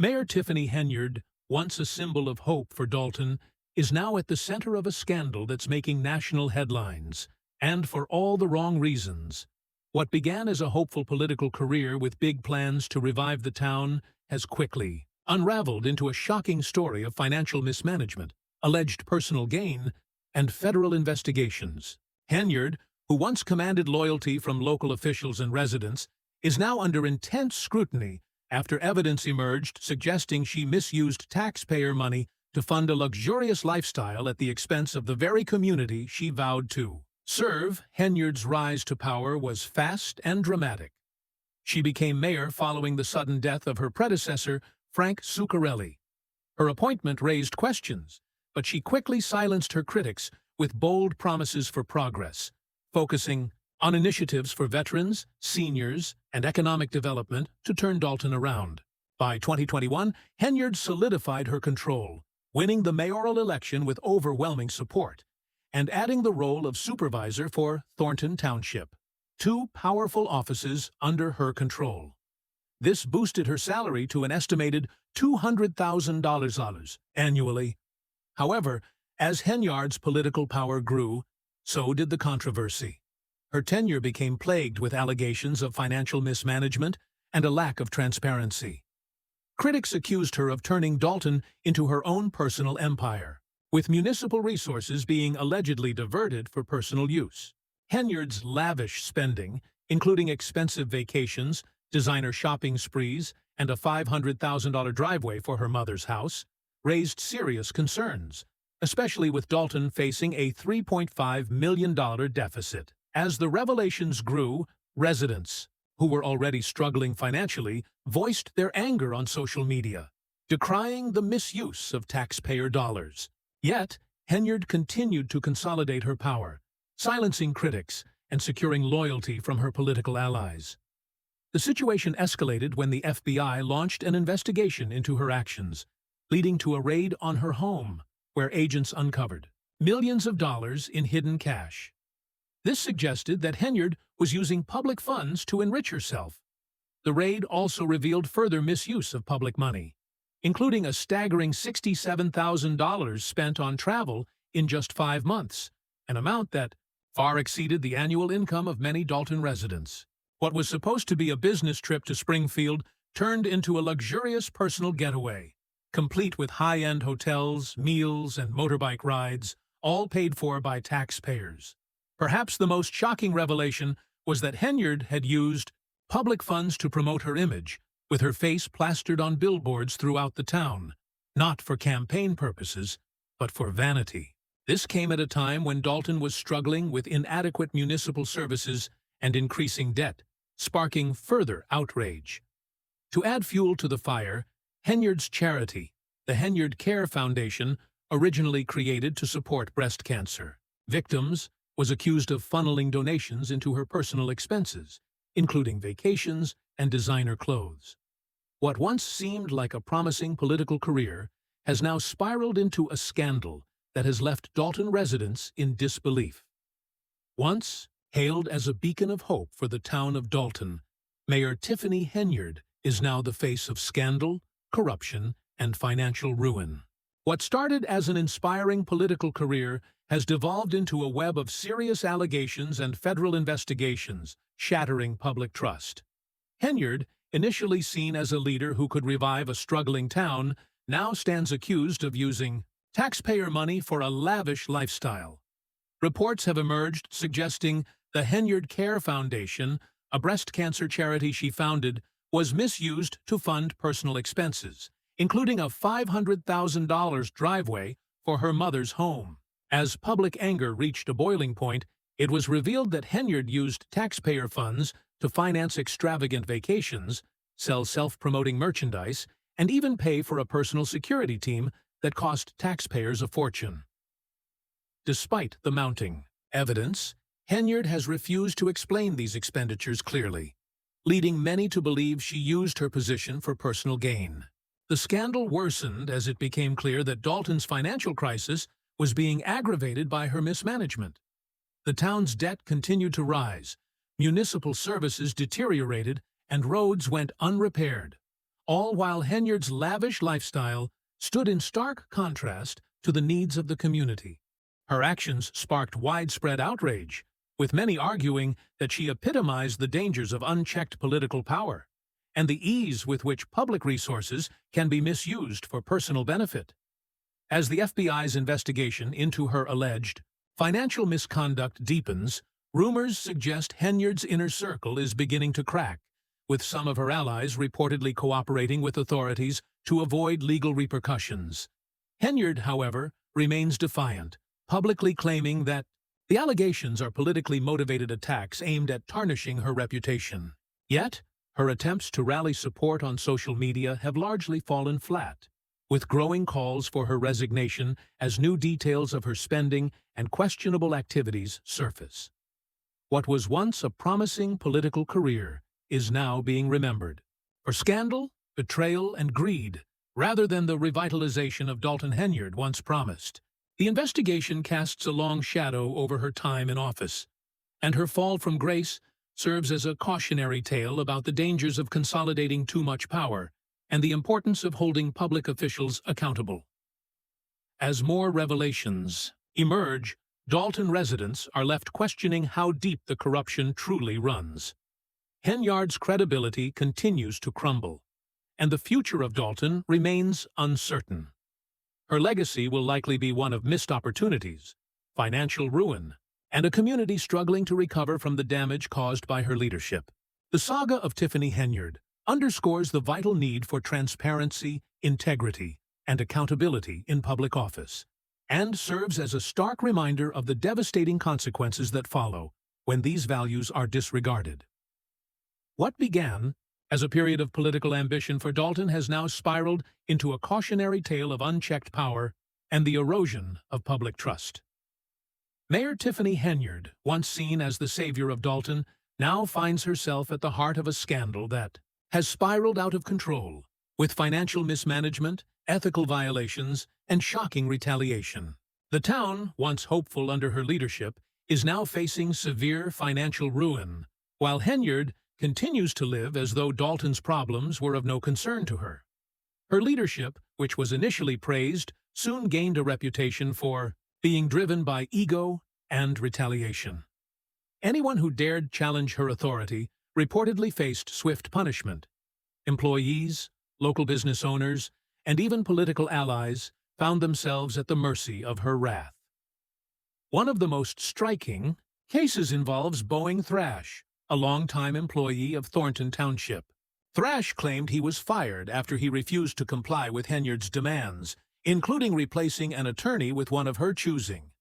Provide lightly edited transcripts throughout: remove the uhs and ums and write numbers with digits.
Mayor Tiffany Henyard, once a symbol of hope for Dalton, is now at the center of a scandal that's making national headlines, and for all the wrong reasons. What began as a hopeful political career with big plans to revive the town has quickly unraveled into a shocking story of financial mismanagement, alleged personal gain, and federal investigations. Henyard, who once commanded loyalty from local officials and residents, is now under intense scrutiny after evidence emerged suggesting she misused taxpayer money to fund a luxurious lifestyle at the expense of the very community she vowed to serve. Henyard's rise to power was fast and dramatic. She became mayor following the sudden death of her predecessor, Frank Zuccarelli. Her appointment raised questions, but she quickly silenced her critics with bold promises for progress, focusing on initiatives for veterans, seniors, and economic development to turn Dalton around. By 2021, Henyard solidified her control, winning the mayoral election with overwhelming support, and adding the role of supervisor for Thornton Township, two powerful offices under her control. This boosted her salary to an estimated $200,000 annually. However, as Henyard's political power grew, so did the controversy. Her tenure became plagued with allegations of financial mismanagement and a lack of transparency. Critics accused her of turning Dalton into her own personal empire, with municipal resources being allegedly diverted for personal use. Henyard's lavish spending, including expensive vacations, designer shopping sprees, and a $500,000 driveway for her mother's house, raised serious concerns, especially with Dalton facing a $3.5 million deficit. As the revelations grew, residents, who were already struggling financially, voiced their anger on social media, decrying the misuse of taxpayer dollars. Yet, Henyard continued to consolidate her power, silencing critics and securing loyalty from her political allies. The situation escalated when the FBI launched an investigation into her actions, leading to a raid on her home, where agents uncovered millions of dollars in hidden cash. This suggested that Henyard was using public funds to enrich herself. The raid also revealed further misuse of public money, including a staggering $67,000 spent on travel in just 5 months, an amount that far exceeded the annual income of many Dalton residents. What was supposed to be a business trip to Springfield turned into a luxurious personal getaway, complete with high-end hotels, meals, and motorbike rides, all paid for by taxpayers. Perhaps the most shocking revelation was that Henyard had used public funds to promote her image, with her face plastered on billboards throughout the town, not for campaign purposes, but for vanity. This came at a time when Dalton was struggling with inadequate municipal services and increasing debt, sparking further outrage. To add fuel to the fire, Henyard's charity, the Henyard Care Foundation, originally created to support breast cancer victims, was accused of funneling donations into her personal expenses, including vacations and designer clothes. What once seemed like a promising political career has now spiraled into a scandal that has left Dalton residents in disbelief. Once hailed as a beacon of hope for the town of Dalton, Mayor Tiffany Henyard is now the face of scandal, corruption, and financial ruin. What started as an inspiring political career has devolved into a web of serious allegations and federal investigations, shattering public trust. Henyard, initially seen as a leader who could revive a struggling town, now stands accused of using taxpayer money for a lavish lifestyle. Reports have emerged suggesting the Henyard Care Foundation, a breast cancer charity she founded, was misused to fund personal expenses, including a $500,000 driveway for her mother's home. As public anger reached a boiling point, it was revealed that Henyard used taxpayer funds to finance extravagant vacations, sell self-promoting merchandise, and even pay for a personal security team that cost taxpayers a fortune. Despite the mounting evidence, Henyard has refused to explain these expenditures clearly, leading many to believe she used her position for personal gain. The scandal worsened as it became clear that Dalton's financial crisis was being aggravated by her mismanagement. The town's debt continued to rise, municipal services deteriorated, and roads went unrepaired, all while Henyard's lavish lifestyle stood in stark contrast to the needs of the community. Her actions sparked widespread outrage, with many arguing that she epitomized the dangers of unchecked political power and the ease with which public resources can be misused for personal benefit. As the FBI's investigation into her alleged financial misconduct deepens, rumors suggest Henyard's inner circle is beginning to crack, with some of her allies reportedly cooperating with authorities to avoid legal repercussions. Henyard, however, remains defiant, publicly claiming that the allegations are politically motivated attacks aimed at tarnishing her reputation. Yet, her attempts to rally support on social media have largely fallen flat, with growing calls for her resignation as new details of her spending and questionable activities surface. What was once a promising political career is now being remembered for scandal, betrayal, and greed, rather than the revitalization of Dalton Henyard once promised. The investigation casts a long shadow over her time in office, and her fall from grace serves as a cautionary tale about the dangers of consolidating too much power and the importance of holding public officials accountable. As more revelations emerge, Dalton residents are left questioning how deep the corruption truly runs. Henyard's credibility continues to crumble, and the future of Dalton remains uncertain. Her legacy will likely be one of missed opportunities, financial ruin, and a community struggling to recover from the damage caused by her leadership. The saga of Tiffany Henyard underscores the vital need for transparency, integrity, and accountability in public office, and serves as a stark reminder of the devastating consequences that follow when these values are disregarded. What began as a period of political ambition for Dalton has now spiraled into a cautionary tale of unchecked power and the erosion of public trust. Mayor Tiffany Henyard, once seen as the savior of Dalton, now finds herself at the heart of a scandal that has spiraled out of control, with financial mismanagement, ethical violations, and shocking retaliation. The town, once hopeful under her leadership, is now facing severe financial ruin, while Henyard continues to live as though Dalton's problems were of no concern to her. Her leadership, which was initially praised, soon gained a reputation for being driven by ego and retaliation. Anyone who dared challenge her authority reportedly faced swift punishment. Employees, local business owners, and even political allies found themselves at the mercy of her wrath. One of the most striking cases involves Boeing Thrash, a longtime employee of Thornton Township. Thrash claimed he was fired after he refused to comply with Henyard's demands, including replacing an attorney with one of her choosing.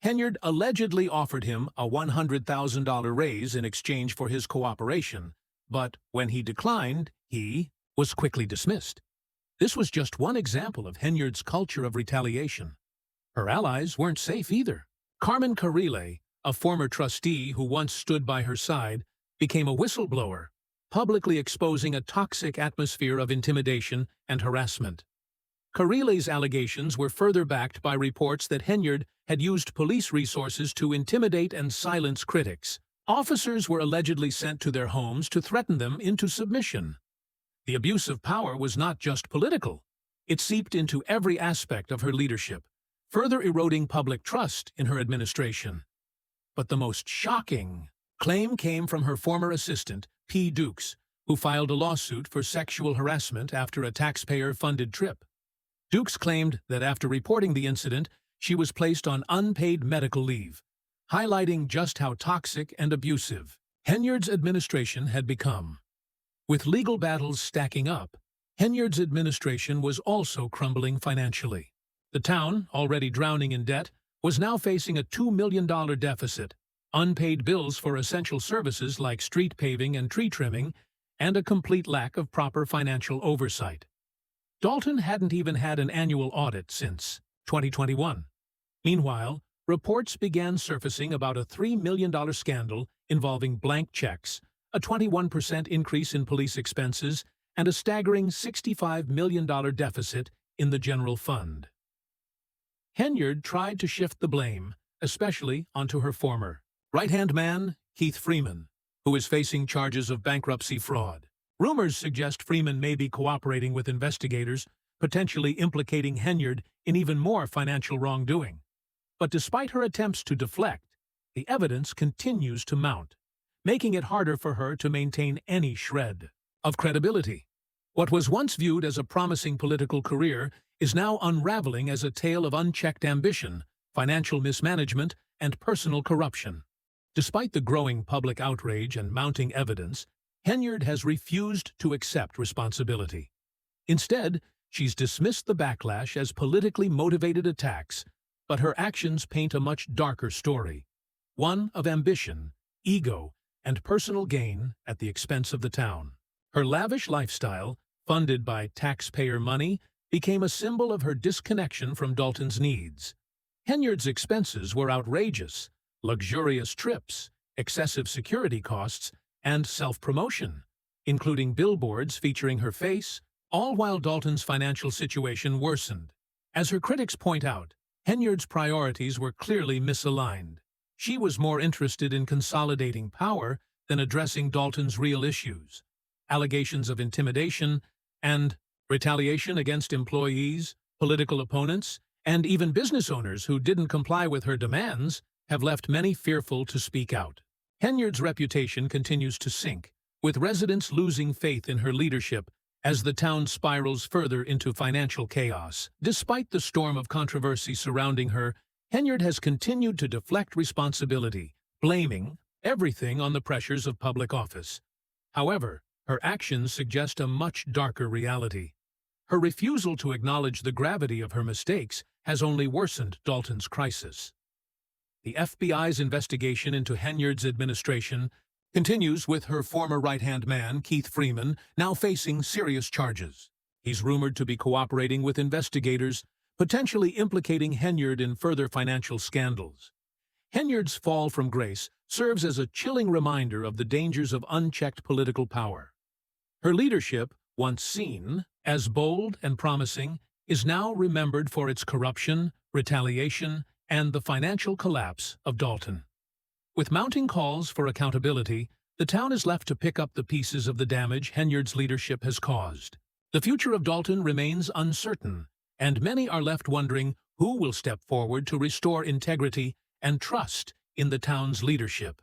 Henyard allegedly offered him a $100,000 raise in exchange for his cooperation, but when he declined, he was quickly dismissed. This was just one example of Henyard's culture of retaliation. Her allies weren't safe either. Carmen Carrile, a former trustee who once stood by her side, became a whistleblower, publicly exposing a toxic atmosphere of intimidation and harassment. Carile's allegations were further backed by reports that Henyard had used police resources to intimidate and silence critics. Officers were allegedly sent to their homes to threaten them into submission. The abuse of power was not just political. It seeped into every aspect of her leadership, further eroding public trust in her administration. But the most shocking claim came from her former assistant, P. Dukes, who filed a lawsuit for sexual harassment after a taxpayer-funded trip. Dukes claimed that after reporting the incident, she was placed on unpaid medical leave, highlighting just how toxic and abusive Henyard's administration had become. With legal battles stacking up, Henyard's administration was also crumbling financially. The town, already drowning in debt, was now facing a $2 million deficit, unpaid bills for essential services like street paving and tree trimming, and a complete lack of proper financial oversight. Dalton hadn't even had an annual audit since 2021. Meanwhile, reports began surfacing about a $3 million scandal involving blank checks, a 21% increase in police expenses, and a staggering $65 million deficit in the general fund. Henyard tried to shift the blame, especially onto her former right-hand man, Keith Freeman, who is facing charges of bankruptcy fraud. Rumors suggest Freeman may be cooperating with investigators, potentially implicating Henyard in even more financial wrongdoing. But despite her attempts to deflect, the evidence continues to mount, making it harder for her to maintain any shred of credibility. What was once viewed as a promising political career is now unraveling as a tale of unchecked ambition, financial mismanagement, and personal corruption. Despite the growing public outrage and mounting evidence, Henyard has refused to accept responsibility. Instead, she's dismissed the backlash as politically motivated attacks, but her actions paint a much darker story, one of ambition, ego, and personal gain at the expense of the town. Her lavish lifestyle, funded by taxpayer money, became a symbol of her disconnection from Dalton's needs. Henyard's expenses were outrageous: luxurious trips, excessive security costs, and self-promotion, including billboards featuring her face, all while Dalton's financial situation worsened. As her critics point out, Henyard's priorities were clearly misaligned. She was more interested in consolidating power than addressing Dalton's real issues. Allegations of intimidation and retaliation against employees, political opponents, and even business owners who didn't comply with her demands have left many fearful to speak out. Henyard's reputation continues to sink, with residents losing faith in her leadership as the town spirals further into financial chaos. Despite the storm of controversy surrounding her, Henyard has continued to deflect responsibility, blaming everything on the pressures of public office. However, her actions suggest a much darker reality. Her refusal to acknowledge the gravity of her mistakes has only worsened Dalton's crisis. The FBI's investigation into Henyard's administration continues, with her former right-hand man, Keith Freeman, now facing serious charges. He's rumored to be cooperating with investigators, potentially implicating Henyard in further financial scandals. Henyard's fall from grace serves as a chilling reminder of the dangers of unchecked political power. Her leadership, once seen as bold and promising, is now remembered for its corruption, retaliation, and the financial collapse of Dalton. With mounting calls for accountability, the town is left to pick up the pieces of the damage Henyard's leadership has caused. The future of Dalton remains uncertain, and many are left wondering who will step forward to restore integrity and trust in the town's leadership.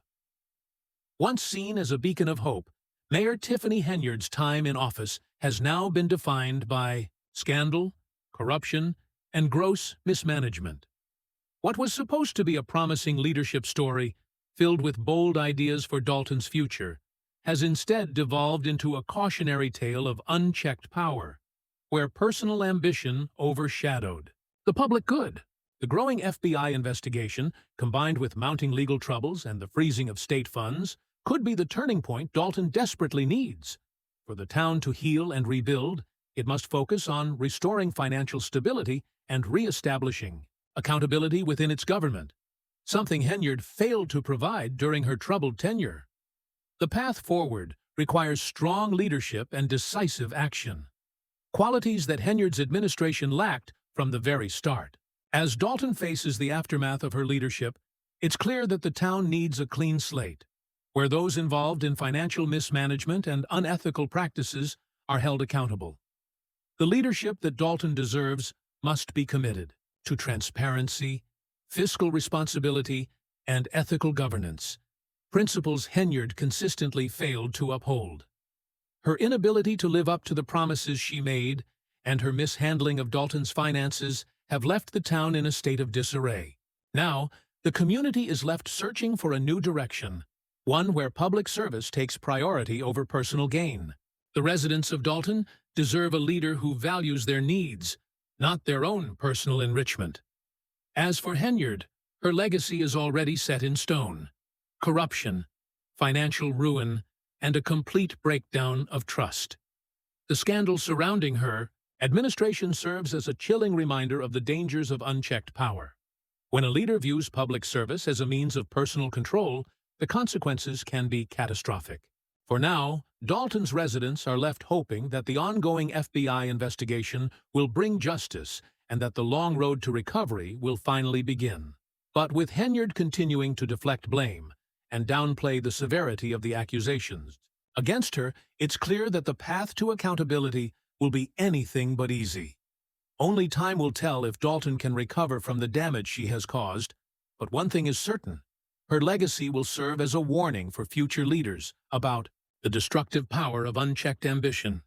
Once seen as a beacon of hope, Mayor Tiffany Henyard's time in office has now been defined by scandal, corruption, and gross mismanagement. What was supposed to be a promising leadership story, filled with bold ideas for Dalton's future, has instead devolved into a cautionary tale of unchecked power, where personal ambition overshadowed the public good. The growing FBI investigation, combined with mounting legal troubles and the freezing of state funds, could be the turning point Dalton desperately needs. For the town to heal and rebuild, it must focus on restoring financial stability and re-establishing accountability within its government, something Henyard failed to provide during her troubled tenure. The path forward requires strong leadership and decisive action, qualities that Henyard's administration lacked from the very start. As Dalton faces the aftermath of her leadership, it's clear that the town needs a clean slate, where those involved in financial mismanagement and unethical practices are held accountable. The leadership that Dalton deserves must be committed to transparency, fiscal responsibility, and ethical governance, principles Henyard consistently failed to uphold. Her inability to live up to the promises she made and her mishandling of Dalton's finances have left the town in a state of disarray. Now, the community is left searching for a new direction, one where public service takes priority over personal gain. The residents of Dalton deserve a leader who values their needs, not their own personal enrichment. As for Henyard, her legacy is already set in stone: corruption, financial ruin, and a complete breakdown of trust. The scandal surrounding her administration serves as a chilling reminder of the dangers of unchecked power. When a leader views public service as a means of personal control, the consequences can be catastrophic. For now, Dalton's residents are left hoping that the ongoing FBI investigation will bring justice and that the long road to recovery will finally begin. But with Henyard continuing to deflect blame and downplay the severity of the accusations, Against her, it's clear that the path to accountability will be anything but easy. Only time will tell if Dalton can recover from the damage she has caused, but one thing is certain. Her legacy will serve as a warning for future leaders about the destructive power of unchecked ambition.